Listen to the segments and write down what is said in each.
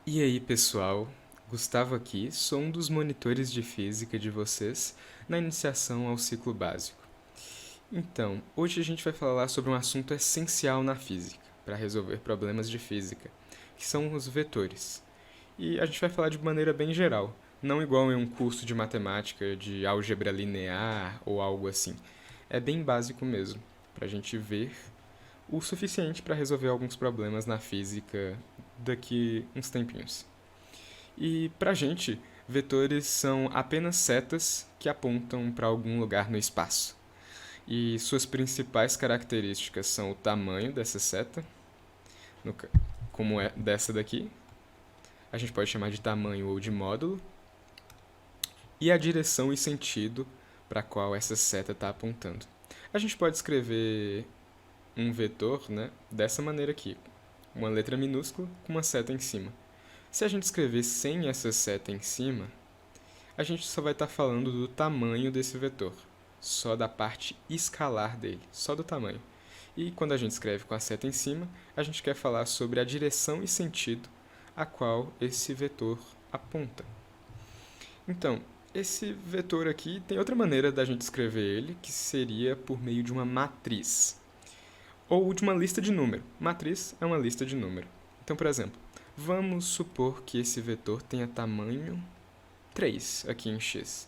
E aí, pessoal? Gustavo aqui, sou um dos monitores de física de vocês na iniciação ao ciclo básico. Então, hoje a gente vai falar sobre um assunto essencial na física, para resolver problemas de física, que são os vetores. E a gente vai falar de maneira bem geral, não igual em um curso de matemática, de álgebra linear ou algo assim. É bem básico mesmo, para a gente ver o suficiente para resolver alguns problemas na física daqui uns tempinhos. E pra gente, vetores são apenas setas que apontam para algum lugar no espaço. E suas principais características são o tamanho dessa seta, como é dessa daqui, a gente pode chamar de tamanho ou de módulo, e a direção e sentido para a qual essa seta está apontando. A gente pode escrever um vetor, né, dessa maneira aqui, uma letra minúscula com uma seta em cima. Se a gente escrever sem essa seta em cima, a gente só vai estar falando do tamanho desse vetor, só da parte escalar dele, só do tamanho. E quando a gente escreve com a seta em cima, a gente quer falar sobre a direção e sentido a qual esse vetor aponta. Então, esse vetor aqui tem outra maneira da gente escrever ele, que seria por meio de uma matriz, ou de uma lista de número. Matriz é uma lista de número. Então, por exemplo, vamos supor que esse vetor tenha tamanho 3 aqui em x.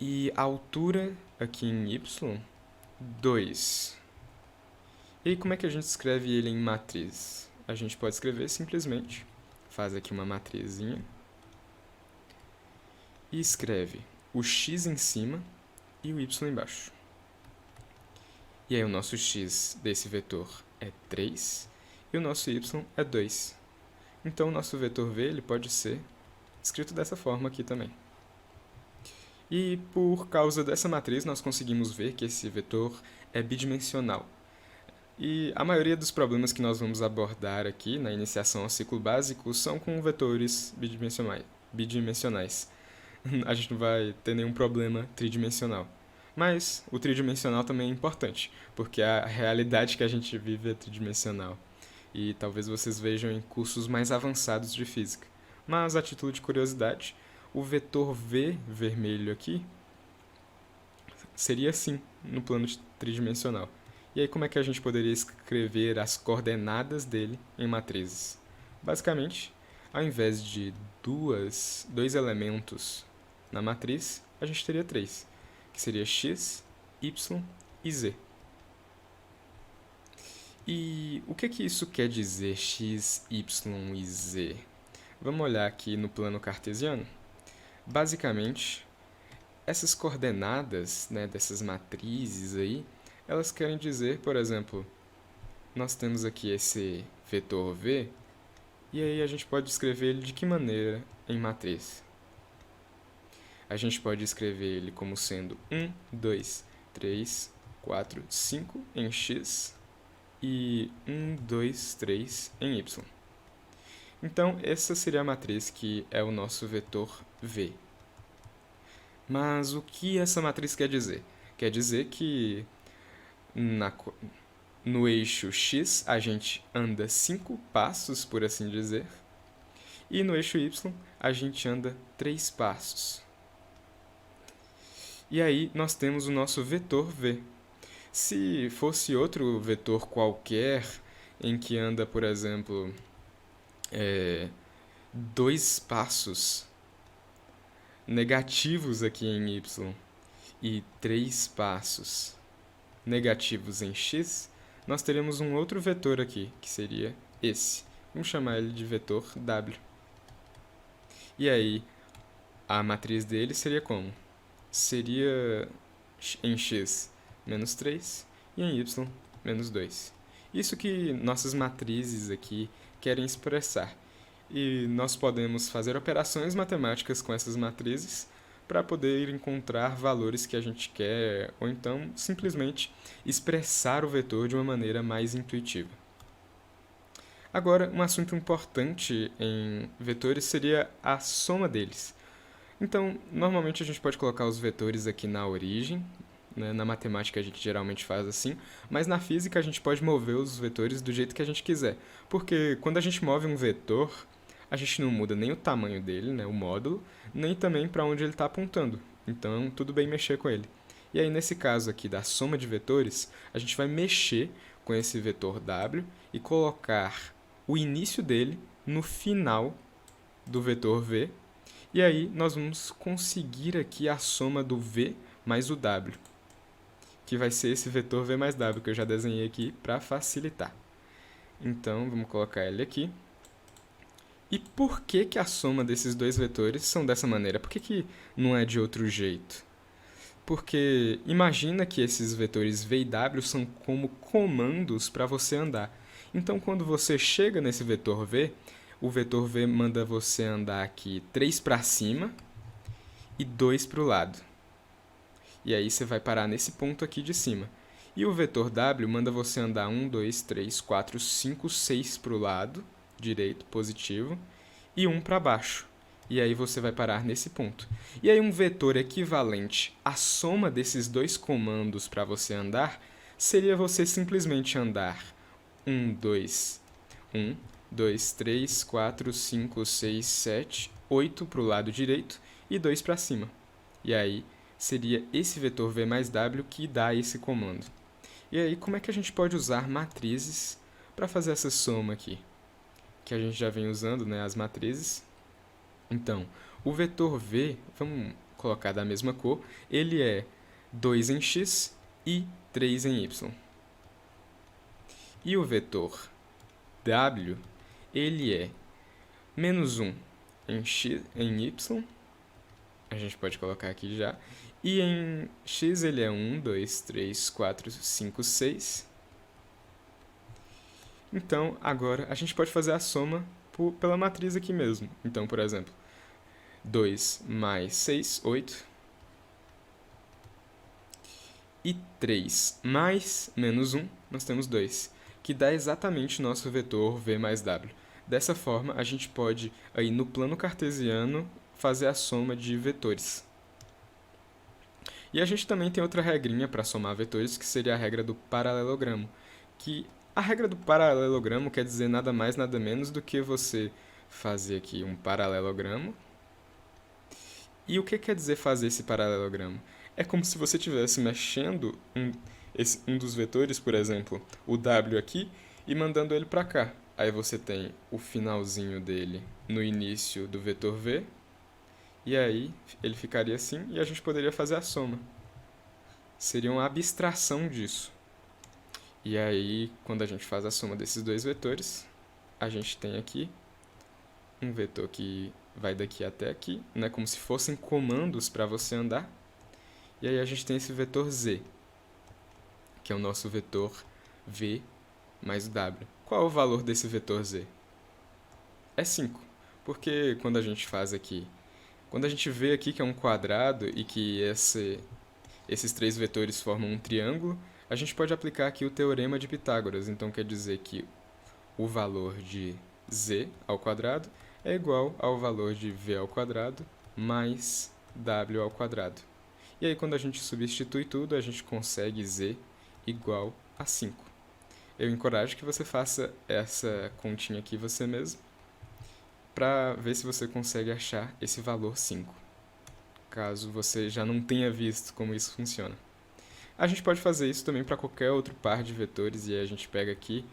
E a altura aqui em y, 2. E aí, como é que a gente escreve ele em matriz? A gente pode escrever simplesmente, faz aqui uma matrizinha, e escreve o x em cima e o y embaixo. E aí o nosso x desse vetor é 3 e o nosso y é 2. Então o nosso vetor v ele pode ser escrito dessa forma aqui também. E por causa dessa matriz, nós conseguimos ver que esse vetor é bidimensional. E a maioria dos problemas que nós vamos abordar aqui na iniciação ao ciclo básico são com vetores bidimensionais. A gente não vai ter nenhum problema tridimensional. Mas o tridimensional também é importante, porque a realidade que a gente vive é tridimensional. E talvez vocês vejam em cursos mais avançados de física. Mas, a título de curiosidade, o vetor v vermelho aqui seria assim no plano tridimensional. E aí como é que a gente poderia escrever as coordenadas dele em matrizes? Basicamente, ao invés de dois elementos na matriz, a gente teria três, que seria x, y e z. E o que isso quer dizer, x, y e z? Vamos olhar aqui no plano cartesiano. Basicamente, essas coordenadas, né, dessas matrizes aí, elas querem dizer, por exemplo, nós temos aqui esse vetor v, e aí a gente pode escrever ele de que maneira em matriz? A gente pode escrever ele como sendo 1, 2, 3, 4, 5 em x e 1, 2, 3 em y. Então, essa seria a matriz que é o nosso vetor v. Mas o que essa matriz quer dizer? Quer dizer que no eixo x a gente anda 5 passos, por assim dizer, e no eixo y a gente anda 3 passos. E aí nós temos o nosso vetor v. Se fosse outro vetor qualquer, em que anda, por exemplo, 2 passos negativos aqui em y e 3 passos negativos em x, nós teremos um outro vetor aqui, que seria esse. Vamos chamar ele de vetor w. E aí, a matriz dele seria como? Seria em x menos 3 e em y menos 2. Isso que nossas matrizes aqui querem expressar. E nós podemos fazer operações matemáticas com essas matrizes para poder encontrar valores que a gente quer, ou então simplesmente expressar o vetor de uma maneira mais intuitiva. Agora, um assunto importante em vetores seria a soma deles. Então, normalmente a gente pode colocar os vetores aqui na origem, né? Na matemática a gente geralmente faz assim, mas na física a gente pode mover os vetores do jeito que a gente quiser. Porque quando a gente move um vetor, a gente não muda nem o tamanho dele, né, o módulo, nem também para onde ele está apontando. Então, tudo bem mexer com ele. E aí, nesse caso aqui da soma de vetores, a gente vai mexer com esse vetor W e colocar o início dele no final do vetor V. E aí, nós vamos conseguir aqui a soma do V mais o W, que vai ser esse vetor V mais W, que eu já desenhei aqui para facilitar. Então, vamos colocar ele aqui. E por que que a soma desses dois vetores são dessa maneira? Por que que não é de outro jeito? Porque imagina que esses vetores V e W são como comandos para você andar. Então, quando você chega nesse vetor V, o vetor V manda você andar aqui 3 para cima e 2 para o lado. E aí você vai parar nesse ponto aqui de cima. E o vetor W manda você andar 1, 2, 3, 4, 5, 6 para o lado direito, positivo, e 1 para baixo. E aí você vai parar nesse ponto. E aí um vetor equivalente à soma desses dois comandos para você andar seria você simplesmente andar 1, 2, 3, 4, 5, 6, 7, 8 para o lado direito e 2 para cima. E aí seria esse vetor V mais W que dá esse comando. E aí como é que a gente pode usar matrizes para fazer essa soma aqui? Que a gente já vem usando, né, as matrizes. Então, o vetor V, vamos colocar da mesma cor, ele é 2 em x e 3 em y. E o vetor W, ele é menos 1 em x, em y, a gente pode colocar aqui já, e em x ele é 1, 2, 3, 4, 5, 6. Então, agora, a gente pode fazer a soma pela matriz aqui mesmo. Então, por exemplo, 2 mais 6, 8. E 3 mais menos 1, nós temos 2, que dá exatamente o nosso vetor V mais W. Dessa forma, a gente pode, aí no plano cartesiano, fazer a soma de vetores. E a gente também tem outra regrinha para somar vetores, que seria a regra do paralelogramo, que a regra do paralelogramo quer dizer nada mais, nada menos do que você fazer aqui um paralelogramo. E o que quer dizer fazer esse paralelogramo? É como se você estivesse mexendo um dos vetores, por exemplo, o W aqui, e mandando ele para cá. Aí você tem o finalzinho dele no início do vetor V, e aí ele ficaria assim, e a gente poderia fazer a soma. Seria uma abstração disso. E aí, quando a gente faz a soma desses dois vetores, a gente tem aqui um vetor que vai daqui até aqui, né, como se fossem comandos para você andar. E aí a gente tem esse vetor Z, que é o nosso vetor V mais W. Qual é o valor desse vetor Z? É 5, porque quando a gente faz aqui, quando a gente vê aqui que é um quadrado e que esses três vetores formam um triângulo, a gente pode aplicar aqui o teorema de Pitágoras. Então quer dizer que o valor de Z ao quadrado é igual ao valor de V ao quadrado mais W ao quadrado. E aí quando a gente substitui tudo, a gente consegue Z igual a 5. Eu encorajo que você faça essa continha aqui você mesmo, para ver se você consegue achar esse valor 5, caso você já não tenha visto como isso funciona. A gente pode fazer isso também para qualquer outro par de vetores, e aí a gente pega aqui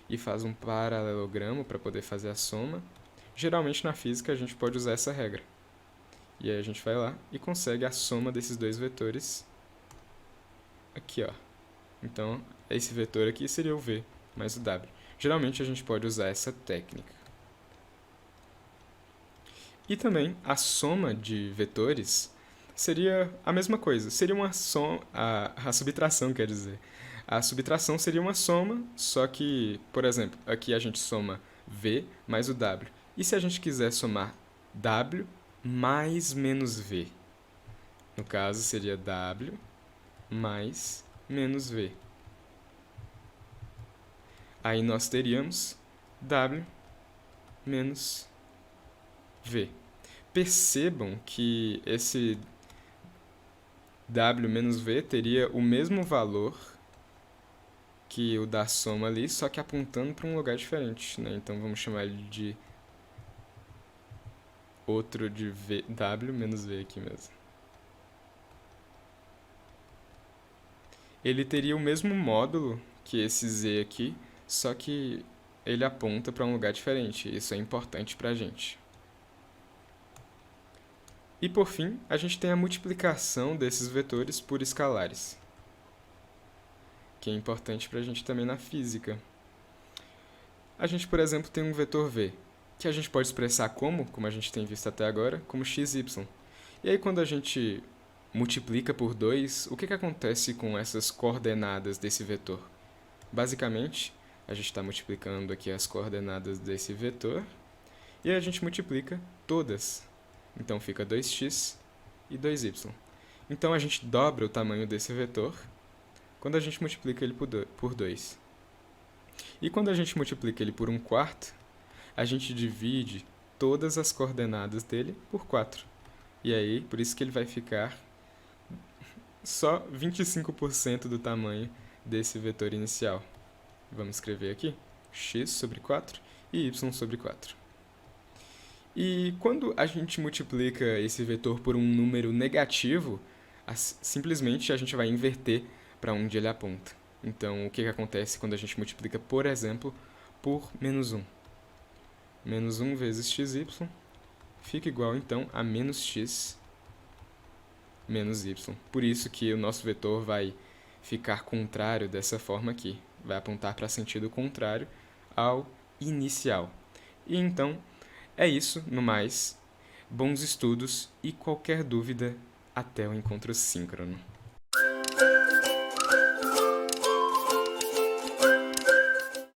e faz um paralelogramo para poder fazer a soma. Geralmente na física a gente pode usar essa regra. E aí a gente vai lá e consegue a soma desses dois vetores aqui, ó. Então, esse vetor aqui seria o V mais o W. Geralmente a gente pode usar essa técnica. E também a soma de vetores seria a mesma coisa. Seria uma soma, a subtração, quer dizer. A subtração seria uma soma, só que, por exemplo, aqui a gente soma V mais o W. E se a gente quiser somar W mais menos V? No caso, seria W mais menos V. Aí nós teríamos W menos V. Percebam que esse W menos V teria o mesmo valor que o da soma ali, só que apontando para um lugar diferente, né? Então vamos chamar ele de outro de W menos V aqui mesmo. Ele teria o mesmo módulo que esse Z aqui, só que ele aponta para um lugar diferente. Isso é importante para a gente. E por fim, a gente tem a multiplicação desses vetores por escalares, que é importante para a gente também na física. A gente, por exemplo, tem um vetor V, que a gente pode expressar como a gente tem visto até agora, como xy. E aí, quando a gente multiplica por 2, o que acontece com essas coordenadas desse vetor? Basicamente, a gente está multiplicando aqui as coordenadas desse vetor, e a gente multiplica todas. Então, fica 2x e 2y. Então, a gente dobra o tamanho desse vetor quando a gente multiplica ele por 2. E quando a gente multiplica ele por 1/4, a gente divide todas as coordenadas dele por 4. E aí, por isso que ele vai ficar só 25% do tamanho desse vetor inicial. Vamos escrever aqui x sobre 4 e y sobre 4. E quando a gente multiplica esse vetor por um número negativo, simplesmente a gente vai inverter para onde ele aponta. Então, o que acontece quando a gente multiplica, por exemplo, por menos 1? Menos 1 vezes xy fica igual, então, a menos x menos y. Por isso que o nosso vetor vai ficar contrário dessa forma aqui. Vai apontar para sentido contrário ao inicial. E então, é isso, no mais. Bons estudos e qualquer dúvida, até o encontro síncrono.